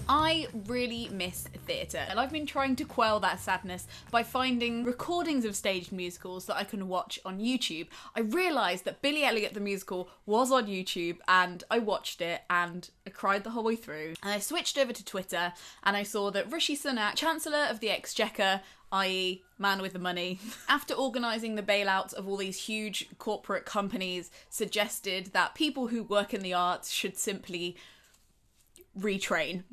I really miss theatre, and I've been trying to quell that sadness by finding recordings of staged musicals that I can watch on YouTube. I realised that Billy Elliot the musical was on YouTube, and I watched it and I cried the whole way through. And I switched over to Twitter and I saw that Rishi Sunak, Chancellor of the Exchequer, i.e. man with the money, after organising the bailouts of all these huge corporate companies, suggested that people who work in the arts should simply retrain.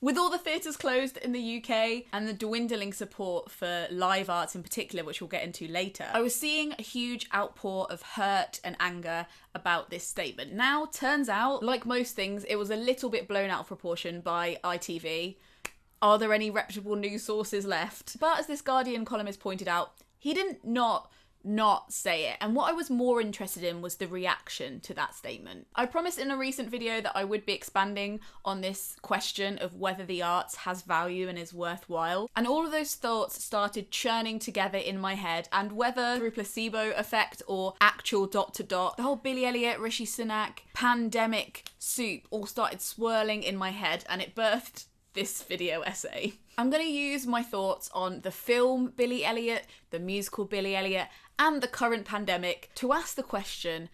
With all the theatres closed in the UK and the dwindling support for live arts in particular, which we'll get into later, I was seeing a huge outpour of hurt and anger about this statement. Now, turns out, like most things, it was a little bit blown out of proportion by ITV. Are there any reputable news sources left? But as this Guardian columnist pointed out, he didn't not say it. And what I was more interested in was the reaction to that statement. I promised in a recent video that I would be expanding on this question of whether the arts has value and is worthwhile. And all of those thoughts started churning together in my head, and whether through placebo effect or actual dot to dot, the whole Billy Elliot, Rishi Sunak, pandemic soup all started swirling in my head, and it birthed this video essay. I'm going to use my thoughts on the film Billy Elliot, the musical Billy Elliot, and the current pandemic to ask the question,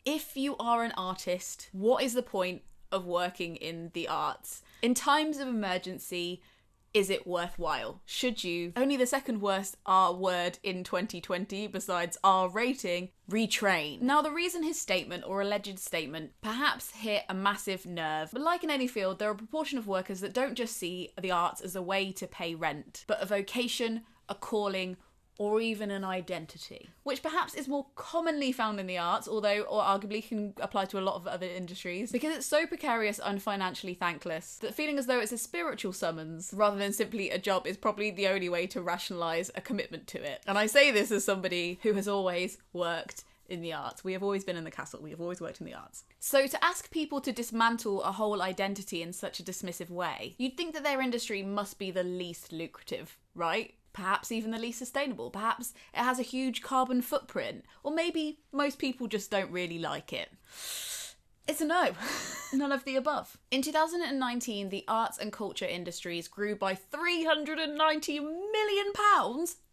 if you are an artist, what is the point of working in the arts? In times of emergency, is it worthwhile? Should you, only the second worst R word in 2020 besides R rating, retrain? Now, the reason his statement or alleged statement perhaps hit a massive nerve, but like in any field, there are a proportion of workers that don't just see the arts as a way to pay rent, but a vocation, a calling, or even an identity, which perhaps is more commonly found in the arts, although or arguably can apply to a lot of other industries, because it's so precarious and financially thankless that feeling as though it's a spiritual summons rather than simply a job is probably the only way to rationalise a commitment to it. And I say this as somebody who has always worked in the arts. We have always been in the castle. We have always worked in the arts. So to ask people to dismantle a whole identity in such a dismissive way, you'd think that their industry must be the least lucrative, right? Perhaps even the least sustainable. Perhaps it has a huge carbon footprint. Or maybe most people just don't really like it. It's a no. None of the above. In 2019, the arts and culture industries grew by £390 million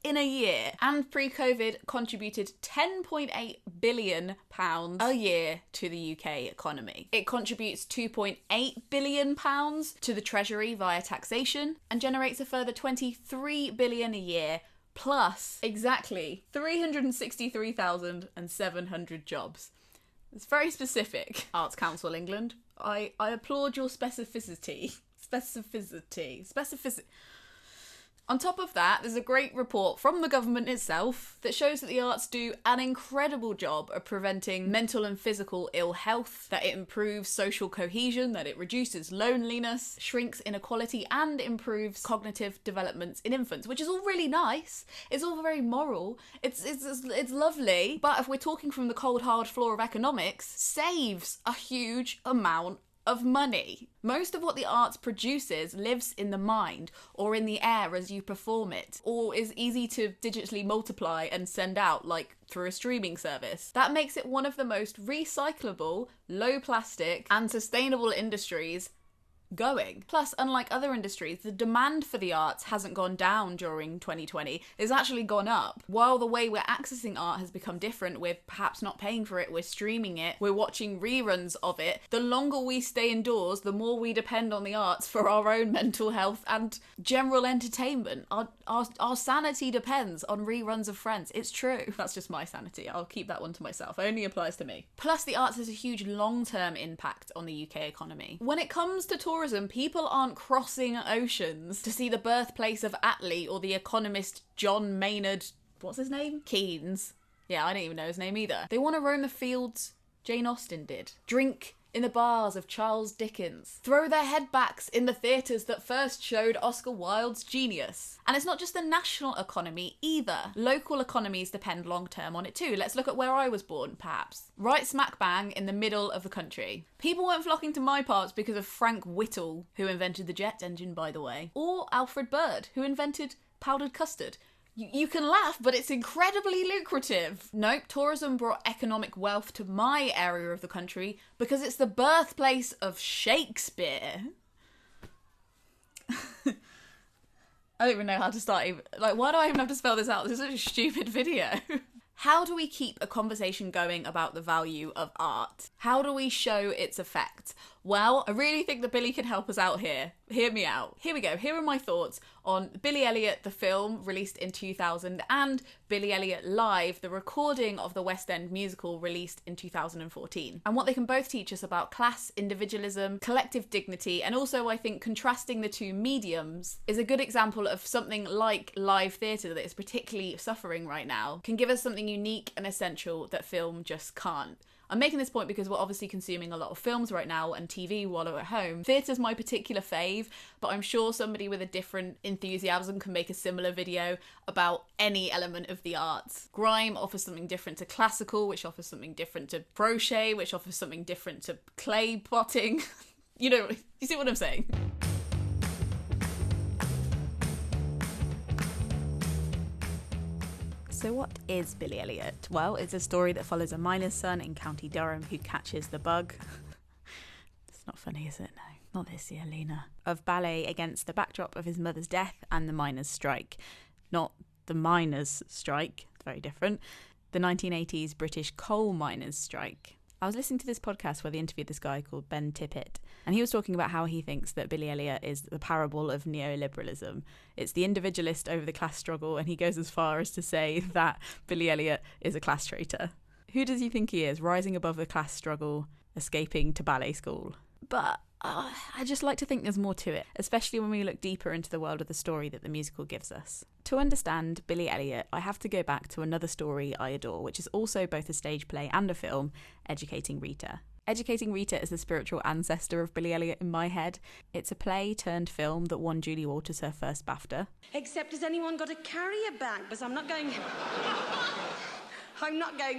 in a year, and pre-COVID contributed £10.8 billion a year to the UK economy. It contributes £2.8 billion to the Treasury via taxation and generates a further £23 billion a year, plus exactly 363,700 jobs. It's very specific. Arts Council England, I applaud your specificity. On top of that, there's a great report from the government itself that shows that the arts do an incredible job of preventing mental and physical ill health, that it improves social cohesion, that it reduces loneliness, shrinks inequality, and improves cognitive developments in infants, which is all really nice. It's all very moral. It's lovely. But if we're talking from the cold hard floor of economics, saves a huge amount of money. Most of what the arts produces lives in the mind or in the air as you perform it, or is easy to digitally multiply and send out, like through a streaming service. That makes it one of the most recyclable, low plastic and sustainable industries going. Plus, unlike other industries, the demand for the arts hasn't gone down during 2020. It's actually gone up. While the way we're accessing art has become different, we're perhaps not paying for it, we're streaming it, we're watching reruns of it, the longer we stay indoors, the more we depend on the arts for our own mental health and general entertainment. Our sanity depends on reruns of Friends. It's true. That's just my sanity. I'll keep that one to myself. It only applies to me. Plus, the arts has a huge long-term impact on the UK economy. When it comes to tourism, people aren't crossing oceans to see the birthplace of Attlee or the economist John Maynard, what's his name? Keynes. Yeah, I don't even know his name either. They want to roam the fields Jane Austen did. Drink in the bars of Charles Dickens. Throw their headbacks in the theatres that first showed Oscar Wilde's genius. And it's not just the national economy either. Local economies depend long term on it too. Let's look at where I was born, perhaps. Right smack bang in the middle of the country. People weren't flocking to my parts because of Frank Whittle, who invented the jet engine, by the way. Or Alfred Bird, who invented powdered custard. You can laugh, but it's incredibly lucrative. Nope, tourism brought economic wealth to my area of the country because it's the birthplace of Shakespeare. I don't even know how to start. Why do I even have to spell this out? This is such a stupid video. How do we keep a conversation going about the value of art? How do we show its effect? Well, I really think that Billy can help us out here. Hear me out. Here we go. Here are my thoughts on Billy Elliot, the film, released in 2000, and Billy Elliot Live, the recording of the West End musical, released in 2014. And what they can both teach us about class, individualism, collective dignity, and also, I think, contrasting the two mediums is a good example of something like live theatre that is particularly suffering right now, can give us something unique and essential that film just can't. I'm making this point because we're obviously consuming a lot of films right now and TV while we're at home. Theatre's my particular fave, but I'm sure somebody with a different enthusiasm can make a similar video about any element of the arts. Grime offers something different to classical, which offers something different to crochet, which offers something different to clay potting. You see what I'm saying? So what is Billy Elliot? Well, it's a story that follows a miner's son in County Durham who catches the bug. It's not funny, is it? No, not this year, Lena. Of ballet against the backdrop of his mother's death and the miners' strike. Not the miners' strike, it's very different. The 1980s British coal miners' strike. I was listening to this podcast where they interviewed this guy called Ben Tippet, and he was talking about how he thinks that Billy Elliot is the parable of neoliberalism. It's the individualist over the class struggle, and he goes as far as to say that Billy Elliot is a class traitor. Who does he think he is, rising above the class struggle, escaping to ballet school? But I just like to think there's more to it, especially when we look deeper into the world of the story that the musical gives us. To understand Billy Elliot, I have to go back to another story I adore, which is also both a stage play and a film, Educating Rita. Educating Rita is the spiritual ancestor of Billy Elliot in my head. It's a play turned film that won Julie Walters her first BAFTA. Except, has anyone got a carrier bag? Because I'm not going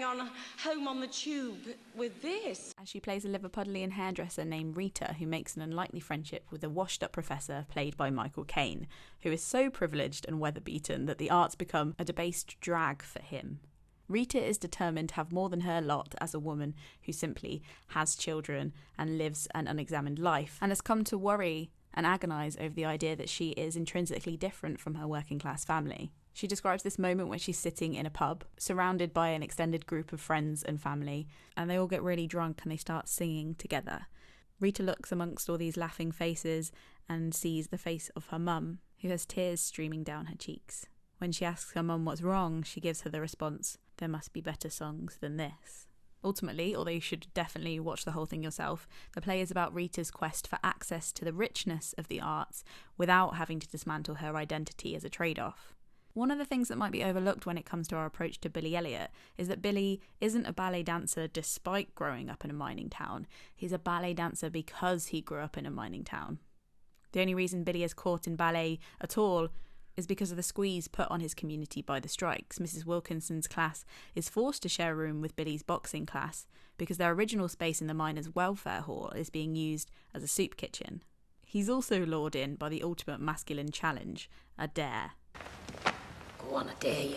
on home on the tube with this. And she plays a Liverpudlian hairdresser named Rita, who makes an unlikely friendship with a washed-up professor played by Michael Caine, who is so privileged and weather-beaten that the arts become a debased drag for him. Rita is determined to have more than her lot as a woman who simply has children and lives an unexamined life, and has come to worry and agonise over the idea that she is intrinsically different from her working-class family. She describes this moment when she's sitting in a pub, surrounded by an extended group of friends and family, and they all get really drunk and they start singing together. Rita looks amongst all these laughing faces and sees the face of her mum, who has tears streaming down her cheeks. When she asks her mum what's wrong, she gives her the response, "There must be better songs than this." Ultimately, although you should definitely watch the whole thing yourself, the play is about Rita's quest for access to the richness of the arts without having to dismantle her identity as a trade-off. One of the things that might be overlooked when it comes to our approach to Billy Elliot is that Billy isn't a ballet dancer despite growing up in a mining town. He's a ballet dancer because he grew up in a mining town. The only reason Billy is caught in ballet at all is because of the squeeze put on his community by the strikes. Mrs. Wilkinson's class is forced to share a room with Billy's boxing class because their original space in the miners' welfare hall is being used as a soup kitchen. He's also lured in by the ultimate masculine challenge, a dare. Go on, I dare you.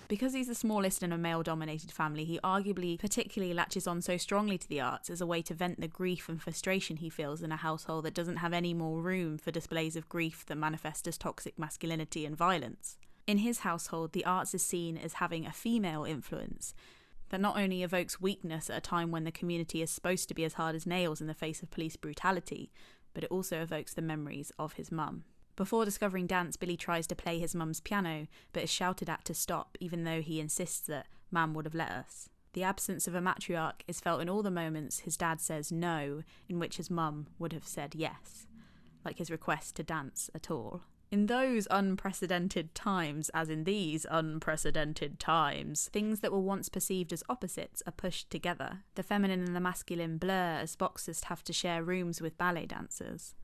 Because he's the smallest in a male-dominated family, he arguably particularly latches on so strongly to the arts as a way to vent the grief and frustration he feels in a household that doesn't have any more room for displays of grief that manifest as toxic masculinity and violence. In his household, the arts is seen as having a female influence that not only evokes weakness at a time when the community is supposed to be as hard as nails in the face of police brutality, but it also evokes the memories of his mum. Before discovering dance, Billy tries to play his mum's piano, but is shouted at to stop, even though he insists that "Mam would have let us." The absence of a matriarch is felt in all the moments his dad says no, in which his mum would have said yes, like his request to dance at all. In those unprecedented times, as in these unprecedented times, things that were once perceived as opposites are pushed together. The feminine and the masculine blur as boxers have to share rooms with ballet dancers.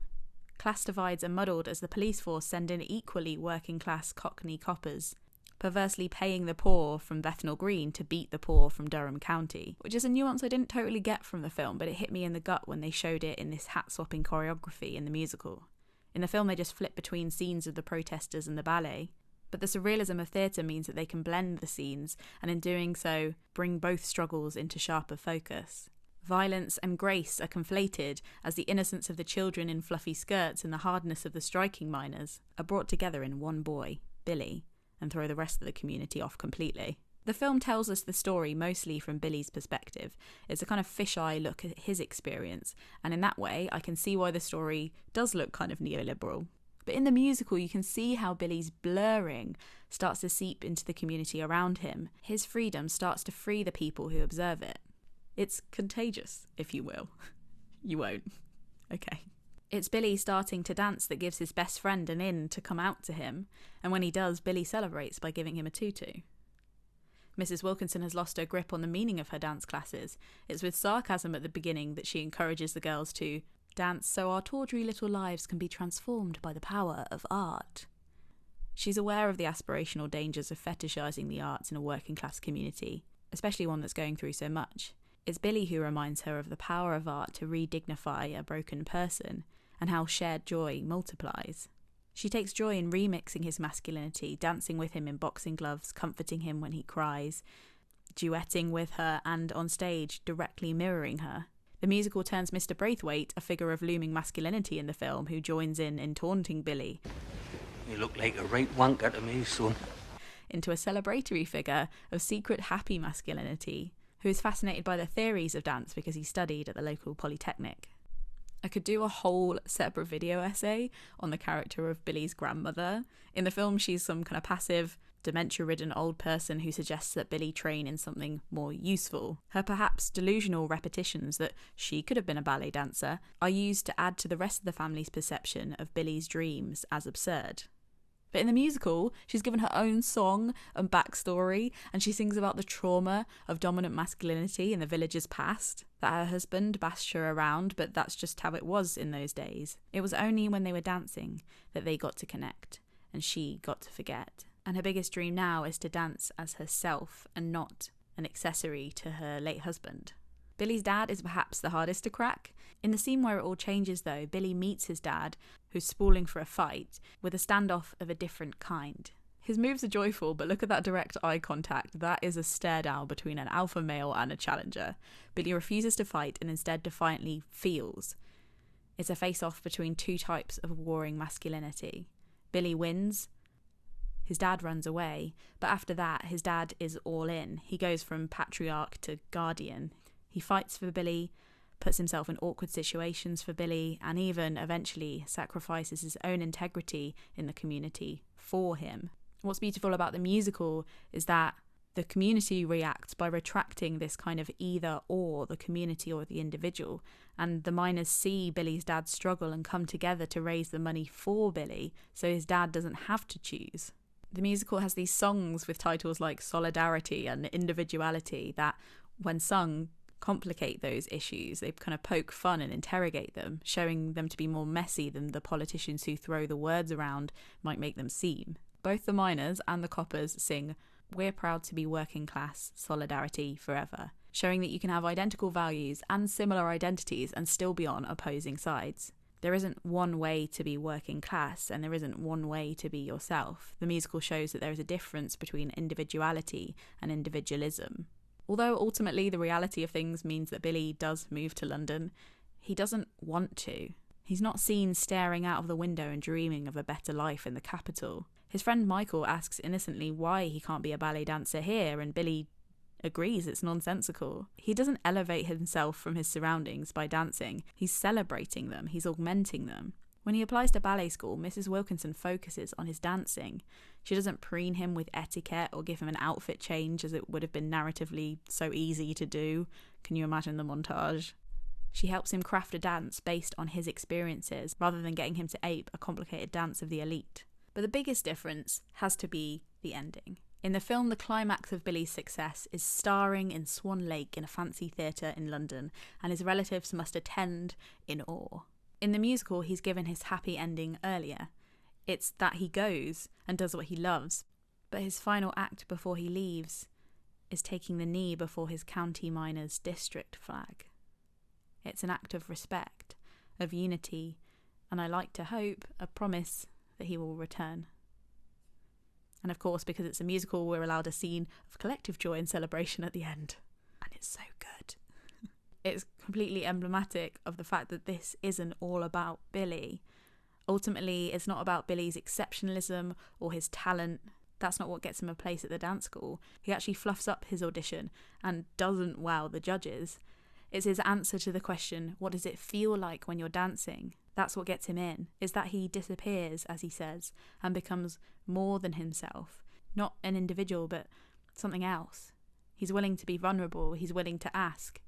Class divides are muddled as the police force send in equally working-class Cockney coppers, perversely paying the poor from Bethnal Green to beat the poor from Durham County, which is a nuance I didn't totally get from the film, but it hit me in the gut when they showed it in this hat-swapping choreography in the musical. In the film, they just flip between scenes of the protesters and the ballet. But the surrealism of theatre means that they can blend the scenes, and in doing so, bring both struggles into sharper focus. Violence and grace are conflated as the innocence of the children in fluffy skirts and the hardness of the striking miners are brought together in one boy, Billy, and throw the rest of the community off completely. The film tells us the story mostly from Billy's perspective. It's a kind of fisheye look at his experience, and in that way I can see why the story does look kind of neoliberal. But in the musical you can see how Billy's blurring starts to seep into the community around him. His freedom starts to free the people who observe it. It's contagious, if you will. You won't. Okay. It's Billy starting to dance that gives his best friend an in to come out to him, and when he does, Billy celebrates by giving him a tutu. Mrs. Wilkinson has lost her grip on the meaning of her dance classes. It's with sarcasm at the beginning that she encourages the girls to dance so our tawdry little lives can be transformed by the power of art. She's aware of the aspirational dangers of fetishising the arts in a working class community, especially one that's going through so much. It's Billy who reminds her of the power of art to re-dignify a broken person and how shared joy multiplies. She takes joy in remixing his masculinity, dancing with him in boxing gloves, comforting him when he cries, duetting with her and, on stage, directly mirroring her. The musical turns Mr. Braithwaite, a figure of looming masculinity in the film, who joins in taunting Billy. You look like a right wanker to me, son. Into a celebratory figure of secret happy masculinity, who is fascinated by the theories of dance because he studied at the local polytechnic. I could do a whole separate video essay on the character of Billy's grandmother. In the film, she's some kind of passive, dementia-ridden old person who suggests that Billy train in something more useful. Her perhaps delusional repetitions that she could have been a ballet dancer are used to add to the rest of the family's perception of Billy's dreams as absurd. But in the musical, she's given her own song and backstory, and she sings about the trauma of dominant masculinity in the village's past, that her husband bashed her around, but that's just how it was in those days. It was only when they were dancing that they got to connect, and she got to forget. And her biggest dream now is to dance as herself and not an accessory to her late husband. Billy's dad is perhaps the hardest to crack. In the scene where it all changes though, Billy meets his dad, who's spooling for a fight, with a standoff of a different kind. His moves are joyful, but look at that direct eye contact. That is a stare down between an alpha male and a challenger. Billy refuses to fight and instead defiantly feels. It's a face-off between two types of warring masculinity. Billy wins. His dad runs away, but after that, his dad is all in. He goes from patriarch to guardian. He fights for Billy, puts himself in awkward situations for Billy, and even, eventually, sacrifices his own integrity in the community for him. What's beautiful about the musical is that the community reacts by retracting this kind of either or, the community or the individual, and the miners see Billy's dad struggle and come together to raise the money for Billy, so his dad doesn't have to choose. The musical has these songs with titles like Solidarity and Individuality that, when sung, complicate those issues. They kind of poke fun and interrogate them, showing them to be more messy than the politicians who throw the words around might make them seem. Both the miners and the coppers sing "We're proud to be working class, solidarity forever," showing that you can have identical values and similar identities and still be on opposing sides. There isn't one way to be working class, and there isn't one way to be yourself. The musical shows that there is a difference between individuality and individualism. Although ultimately the reality of things means that Billy does move to London, he doesn't want to. He's not seen staring out of the window and dreaming of a better life in the capital. His friend Michael asks innocently why he can't be a ballet dancer here, and Billy agrees it's nonsensical. He doesn't elevate himself from his surroundings by dancing. He's celebrating them. He's augmenting them. When he applies to ballet school, Mrs. Wilkinson focuses on his dancing. She doesn't preen him with etiquette or give him an outfit change as it would have been narratively so easy to do. Can you imagine the montage? She helps him craft a dance based on his experiences rather than getting him to ape a complicated dance of the elite. But the biggest difference has to be the ending. In the film, the climax of Billy's success is starring in Swan Lake in a fancy theatre in London, and his relatives must attend in awe. In the musical, he's given his happy ending earlier. It's that he goes and does what he loves, but his final act before he leaves is taking the knee before his county miners' district flag. It's an act of respect, of unity, and I like to hope a promise that he will return. And of course, because it's a musical, we're allowed a scene of collective joy and celebration at the end. And it's so good. It's completely emblematic of the fact that this isn't all about Billy. Ultimately, it's not about Billy's exceptionalism or his talent. That's not what gets him a place at the dance school. He actually fluffs up his audition and doesn't wow the judges. It's his answer to the question, what does it feel like when you're dancing? That's what gets him in, is that he disappears, as he says, and becomes more than himself. Not an individual, but something else. He's willing to be vulnerable, he's willing to ask.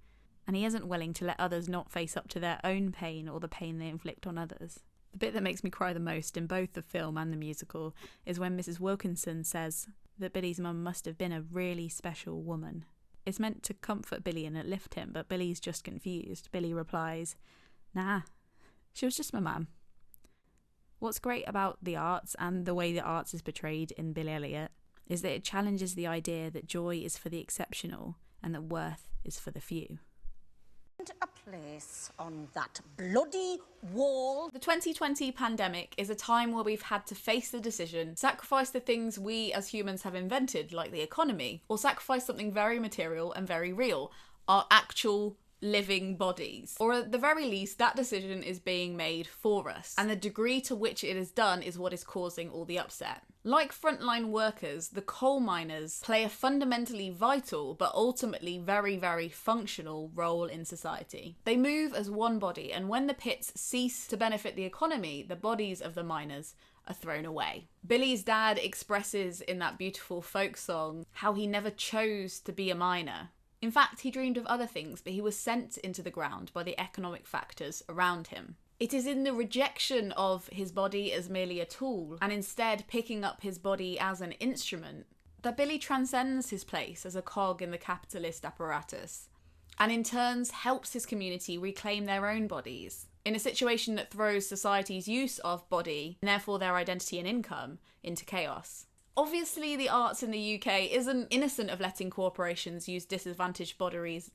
And he isn't willing to let others not face up to their own pain or the pain they inflict on others. The bit that makes me cry the most in both the film and the musical is when Mrs. Wilkinson says that Billy's mum must have been a really special woman. It's meant to comfort Billy and uplift him, but Billy's just confused. Billy replies, nah, she was just my mum. What's great about the arts and the way the arts is portrayed in Billy Elliot is that it challenges the idea that joy is for the exceptional and that worth is for the few. A place on that bloody wall. The 2020 pandemic is a time where we've had to face the decision, sacrifice the things we as humans have invented, like the economy, or sacrifice something very material and very real, our actual living bodies. Or at the very least, that decision is being made for us, and the degree to which it is done is what is causing all the upset. Like frontline workers, the coal miners play a fundamentally vital but ultimately very, very functional role in society. They move as one body, and when the pits cease to benefit the economy, the bodies of the miners are thrown away. Billy's dad expresses in that beautiful folk song how he never chose to be a miner. In fact, he dreamed of other things, but he was sent into the ground by the economic factors around him. It is in the rejection of his body as merely a tool, and instead picking up his body as an instrument, that Billy transcends his place as a cog in the capitalist apparatus, and in turn helps his community reclaim their own bodies, in a situation that throws society's use of body, and therefore their identity and income, into chaos. Obviously, the arts in the UK isn't innocent of letting corporations use disadvantaged bodies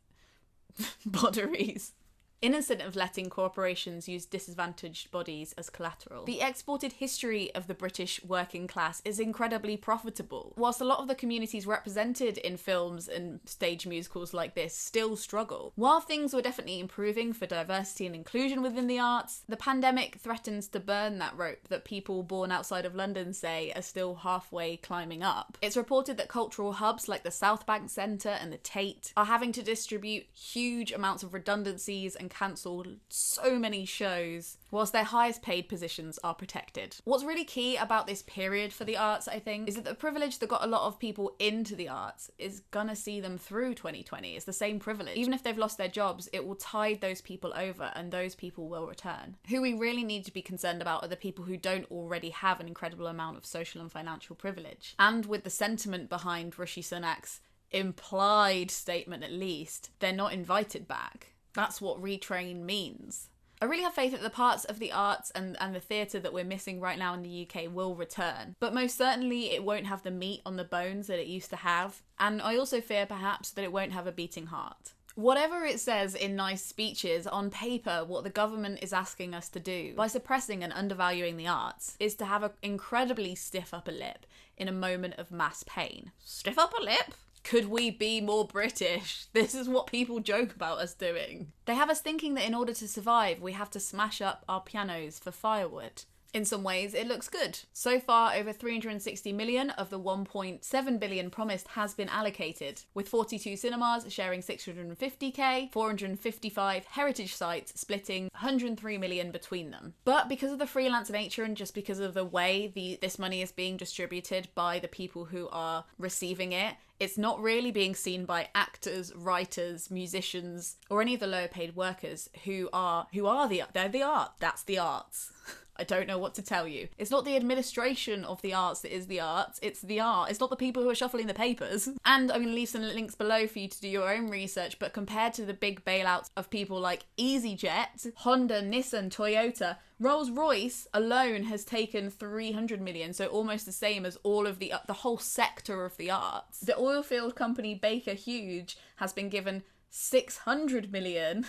as collateral. The exported history of the British working class is incredibly profitable, whilst a lot of the communities represented in films and stage musicals like this still struggle. While things were definitely improving for diversity and inclusion within the arts, the pandemic threatens to burn that rope that people born outside of London say are still halfway climbing up. It's reported that cultural hubs like the South Bank Centre and the Tate are having to distribute huge amounts of redundancies and cancelled so many shows, whilst their highest paid positions are protected. What's really key about this period for the arts, I think, is that the privilege that got a lot of people into the arts is gonna see them through 2020. It's the same privilege. Even if they've lost their jobs, it will tide those people over and those people will return. Who we really need to be concerned about are the people who don't already have an incredible amount of social and financial privilege. And with the sentiment behind Rishi Sunak's implied statement at least, they're not invited back. That's what retrain means. I really have faith that the parts of the arts and the theatre that we're missing right now in the UK will return, but most certainly it won't have the meat on the bones that it used to have, and I also fear perhaps that it won't have a beating heart. Whatever it says in nice speeches, on paper, what the government is asking us to do by suppressing and undervaluing the arts is to have an incredibly stiff upper lip in a moment of mass pain. Stiff upper lip? Could we be more British? This is what people joke about us doing. They have us thinking that in order to survive, we have to smash up our pianos for firewood. In some ways, it looks good. So far, over 360 million of the 1.7 billion promised has been allocated, with 42 cinemas sharing 650k, 455 heritage sites splitting 103 million between them. But because of the freelance nature and just because of the way this money is being distributed by the people who are receiving it, it's not really being seen by actors, writers, musicians, or any of the lower paid workers they're the art. That's the arts. I don't know what to tell you. It's not the administration of the arts that is the arts, it's the art. It's not the people who are shuffling the papers. And I'm going to leave some links below for you to do your own research, but compared to the big bailouts of people like EasyJet, Honda, Nissan, Toyota, Rolls-Royce alone has taken 300 million, so almost the same as all of the whole sector of the arts. The oilfield company Baker Hughes has been given 600 million.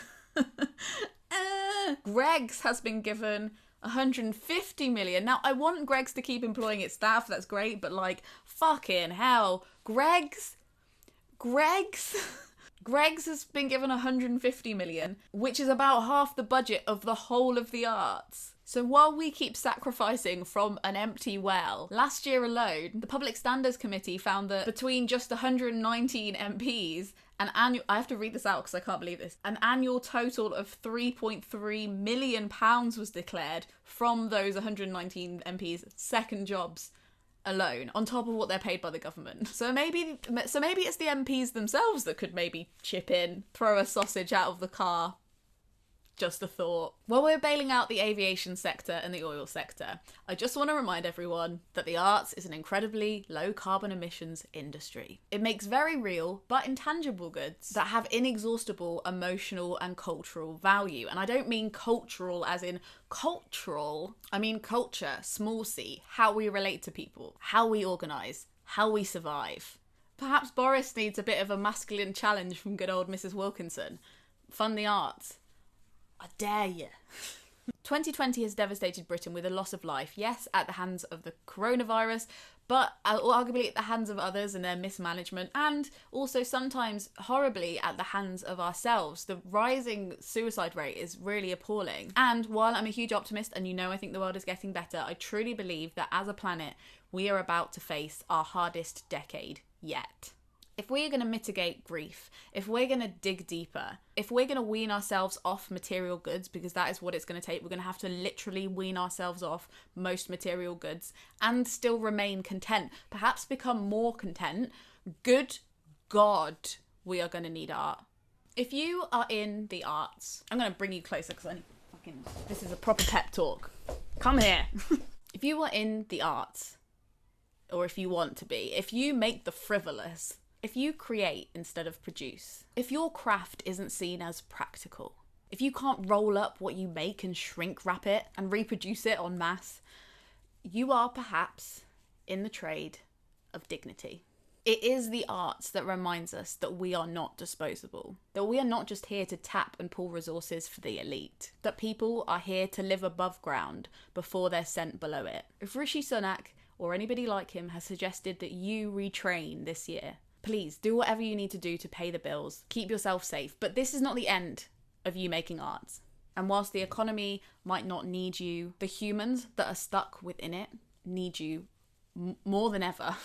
Greggs has been given 150 million. Now, I want Greggs to keep employing its staff, that's great, but like, fucking hell. Greggs has been given 150 million, which is about half the budget of the whole of the arts. So while we keep sacrificing from an empty well, last year alone, the Public Standards Committee found that between just 119 MPs, I have to read this out because I can't believe this, an annual total of £3.3 million was declared from those 119 MPs' second jobs alone, on top of what they're paid by the government. So maybe it's the MPs themselves that could maybe chip in, throw a sausage out of the car. Just a thought. While we're bailing out the aviation sector and the oil sector, I just want to remind everyone that the arts is an incredibly low carbon emissions industry. It makes very real but intangible goods that have inexhaustible emotional and cultural value. And I don't mean cultural as in cultural, I mean culture, small c, how we relate to people, how we organise, how we survive. Perhaps Boris needs a bit of a masculine challenge from good old Mrs. Wilkinson. Fund the arts. I dare you. 2020 has devastated Britain with a loss of life, yes, at the hands of the coronavirus, but arguably at the hands of others and their mismanagement, and also sometimes horribly at the hands of ourselves. The rising suicide rate is really appalling. And while I'm a huge optimist, and you know I think the world is getting better, I truly believe that as a planet, we are about to face our hardest decade yet. If we're going to mitigate grief, if we're going to dig deeper, if we're going to wean ourselves off material goods, because that is what it's going to take, we're going to have to literally wean ourselves off most material goods and still remain content, perhaps become more content, good God, we are going to need art. If you are in the arts, I'm going to bring you closer because this is a proper pep talk. Come here. If you are in the arts, or if you want to be, if you make the frivolous, if you create instead of produce, if your craft isn't seen as practical, if you can't roll up what you make and shrink wrap it and reproduce it en masse, you are perhaps in the trade of dignity. It is the arts that reminds us that we are not disposable, that we are not just here to tap and pull resources for the elite, that people are here to live above ground before they're sent below it. If Rishi Sunak or anybody like him has suggested that you retrain this year, please do whatever you need to do to pay the bills. Keep yourself safe. But this is not the end of you making arts. And whilst the economy might not need you, the humans that are stuck within it need you more than ever.